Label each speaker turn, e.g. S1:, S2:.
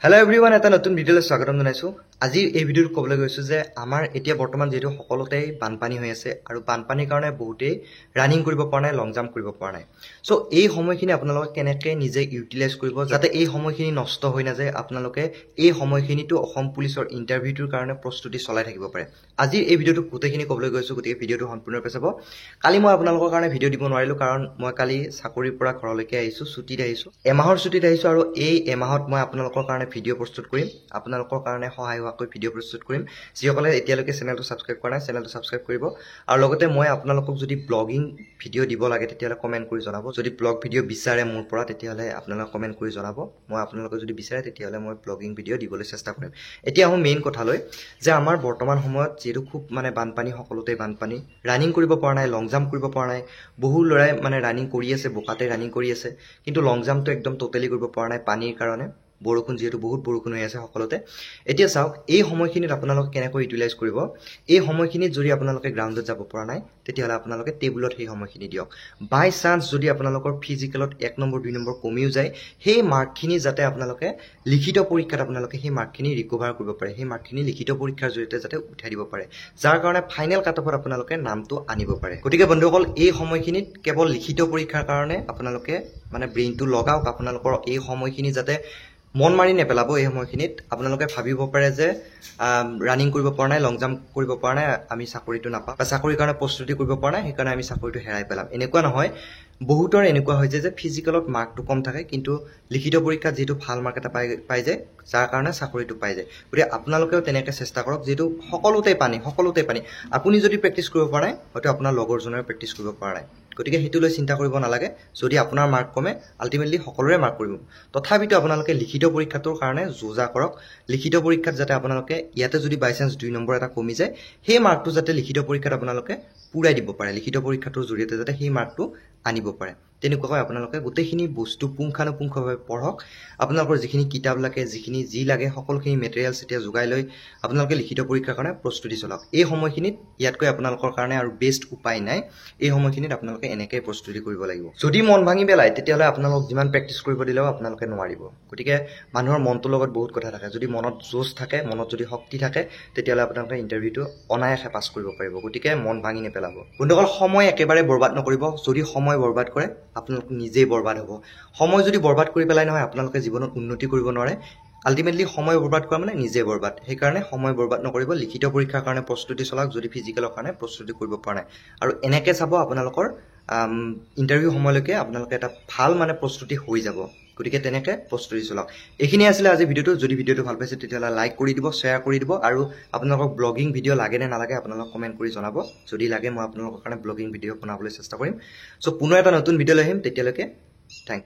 S1: Hello everyone, এটা নতুন ভিডিওলৈ স্বাগতম জনাইছো। আজি এই ভিডিওত ক'বলৈ গৈছো যে আমাৰ এতিয়া বৰ্তমান যেটো সকলোতে বানপানী হৈ আছে আৰু বানপানীৰ কাৰণে বহুতেই ৰানিং কৰিব পৰা নাই, লং জাম্প কৰিব পৰা নাই। সো এই সময়খিনি আপোনালোকে কেনেকৈ নিজে ইউটিলাইজ কৰিব যাতে এই সময়খিনি নষ্ট হৈ নাযায়, আপোনালোকে এই সময়খিনিটো অসম পুলিচৰ ইন্টাৰভিউটোৰ কাৰণে প্ৰস্তুতি চলাই থাকিব পাৰে। আজি এই ভিডিওটো গোটেইখিনি ক'বলৈ গৈছো, গতিকে ভিডিওটো সম্পূৰ্ণৰূপে চাব। কালি মই আপোনালোকৰ কাৰণে ভিডিও দিব নোৱাৰিলো কাৰণ মই কালি চাকৰিৰ পৰা ঘৰলৈকে আহিছো, ছুটিত আহিছো, এমাহৰ ছুটিত আহিছো আৰু এই এমাহত মই আপোনালোকৰ কাৰণে ভিডিও প্ৰস্তুত কৰিম, আপোনালোকৰ কাৰণে সহায় হোৱাকৈ ভিডিও প্ৰস্তুত কৰিম। যিসকলে এতিয়ালৈকে চেনেলটো সাবস্ক্ৰাইব কৰা নাই চেনেলটো সাবস্ক্ৰাইব কৰিব আৰু লগতে মই আপোনালোকক যদি ব্লগিং ভিডিও দিব লাগে তেতিয়াহলে কমেন্ট কৰি জনাব। যদি ব্লগ ভিডিও বিচাৰে মোৰ পৰা তেতিয়াহলে আপোনালোকে কমেন্ট কৰি জনাব। মই আপোনালোকে যদি বিচাৰে তেতিয়াহলে মই ব্লগিং ভিডিও দিবলৈ চেষ্টা কৰিম। এতিয়া আহো মেইন কথালৈ যে আমাৰ বৰ্তমান সময়ত যেটো খুব বানপানী, সকলোতে বানপানী, ৰানিং কৰিব পৰা নাই, লং জাম্প কৰিব পৰা নাই। বহু লৰাই ৰানিং কৰি আছে, বোকাতে ৰানিং কৰি আছে, কিন্তু লং জাম্পটো একদম টোটালি কৰিব পৰা নাই পানীৰ কাৰণে। বৰষুণ যেহেতু বহুত বৰষুণ হৈ আছে সকলোতে। এতিয়া চাওক এই সময়খিনিত আপোনালোকে কেনেকৈ ইউটিলাইজ কৰিব। এই সময়খিনিত যদি আপোনালোকে গ্ৰাউণ্ডত যাব পৰা নাই তেতিয়াহলে আপোনালোকে টেবুলত সেই সময়খিনি দিয়ক। বাই চান্স যদি আপোনালোকৰ ফিজিকেলত 1 নম্বৰ 2 নম্বৰ কমিও যায়, সেই মাৰ্কখিনি যাতে আপোনালোকে লিখিত পৰীক্ষাত আপোনালোকে সেই মাৰ্কখিনি ৰিকভাৰ কৰিব পাৰে, সেই মাৰ্কখিনি লিখিত পৰীক্ষাৰ জৰিয়তে যাতে উঠাই দিব পাৰে, যাৰ কাৰণে ফাইনেল কাটঅফত আপোনালোকে নামটো আনিব পাৰে। গতিকে বন্ধুসকল, এই সময়খিনিত কেৱল লিখিত পৰীক্ষাৰ কাৰণে আপোনালোকে ব্ৰেইনটো লগাওক। আপোনালোকৰ এই সময়খিনি যাতে মন মাৰি নেপেলাব। এই সময়খিনিত আপোনালোকে ভাবিব পাৰে যে ৰানিং কৰিব পৰা নাই, লং জাম্প কৰিব পৰা নাই, আমি চাকৰিটো নাপাম, বা চাকৰিৰ কাৰণে প্ৰস্তুতি কৰিব পৰা নাই, সেইকাৰণে আমি চাকৰিটো হেৰাই পেলাম। এনেকুৱা নহয়। বহুতৰ এনেকুৱা হয় যে ফিজিকেলত মাৰ্কটো কম থাকে কিন্তু লিখিত পৰীক্ষাত যেটো ভাল মাৰ্ক এটা পাই যায়, যাৰ কাৰণে চাকৰিটো পাই যায়। গতিকে আপোনালোকেও তেনেকৈ চেষ্টা কৰক। যেটো সকলোতে পানী। আপুনি যদি প্ৰেক্টিছ কৰিব পৰা নাই, হয়তো আপোনাৰ লগৰজনেও প্ৰেক্টিছ কৰিব পৰা নাই। গতিকে হেতু লৈ চিন্তা কৰিব নালাগে। যদি আপোনাৰ মাৰ্ক কমে, আলটিমেটলি সকলোৰে মাৰ্ক কৰিব। তথাপিতো আপোনালোকে লিখিত পৰীক্ষাটোৰ কাৰণে যোজা কৰক। লিখিত পৰীক্ষাত যাতে আপোনালোকে ইয়াতে যদি বাই চান্স 2 নম্বৰ এটা কমি যায়, সেই মাৰ্কটো যাতে লিখিত পৰীক্ষাত আপোনালোকে পুৰাই দিব পাৰে, লিখিত পৰীক্ষাটোৰ জৰিয়তে যাতে সেই মাৰ্কটো আনিব পাৰে। তেনেকুৱাকৈ আপোনালোকে গোটেইখিনি বস্তু পুংখানুপুংখভাৱে পঢ়ক। আপোনালোকৰ যিখিনি কিতাপ লাগে, যি লাগে, সকলোখিনি মেটেৰিয়েলছ এতিয়া যোগাই লৈ আপোনালোকে লিখিত পৰীক্ষাৰ কাৰণে প্ৰস্তুতি চলাওক। এই সময়খিনিত ইয়াতকৈ আপোনালোকৰ কাৰণে আৰু বেষ্ট উপায় নাই। এই সময়খিনিত আপোনালোকে এনেকৈ প্ৰস্তুতি কৰিব লাগিব। যদি মন ভাঙি পেলায় তেতিয়াহলে আপোনালোক যিমান প্ৰেক্টিছ কৰিব দিলেও আপোনালোকে নোৱাৰিব। গতিকে মানুহৰ মনটোৰ লগত বহুত কথা থাকে। যদি মনত জোচ থাকে, মনত যদি শক্তি থাকে, তেতিয়াহলে আপোনালোকে ইন্টাৰভিউটো অনায়াসে পাছ কৰিব পাৰিব। গতিকে মন ভাঙি নেপেলাব। বন্ধুসকল, সময় একেবাৰে বৰবাদ নকৰিব। যদি সময় বৰবাদ কৰে আপোনালোক নিজেই বৰবাদ হ'ব। সময় যদি বৰবাদ কৰি পেলাই নহয় আপোনালোকে জীৱনত উন্নতি কৰিব নোৱাৰে। আলটিমেটলি সময় বৰবাদ কৰা মানে নিজে বৰবাদ। সেইকাৰণে সময় বৰবাদ নকৰিব। লিখিত পৰীক্ষাৰ কাৰণে প্ৰস্তুতি চলাওক যদি ফিজিকেলৰ কাৰণে প্ৰস্তুতি কৰিব পৰা নাই। আৰু এনেকৈ চাব আপোনালোকৰ ইন্টাৰভিউ সময়লৈকে আপোনালোকে এটা ভাল প্ৰস্তুতি হৈ যাব। গতিকে তেনেকৈ প্ৰস্তুতি চলাওক। এইখিনি আছিলে আজি ভিডিওটো। যদি ভিডিওটো ভাল পাইছে তেতিয়াহলে লাইক কৰি দিব, শ্বেয়াৰ কৰি দিব, আৰু আপোনালোকক ব্লগিং ভিডিও লাগে নে নালাগে আপোনালোক কমেন্ট কৰি জনাব। যদি লাগে মই আপোনালোকৰ কাৰণে ব্লগিং ভিডিও বনাবলৈ চেষ্টা কৰিম। সো পুনৰ এটা নতুন ভিডিও লৈ আহিম। তেতিয়ালৈকে থেংক ইউ।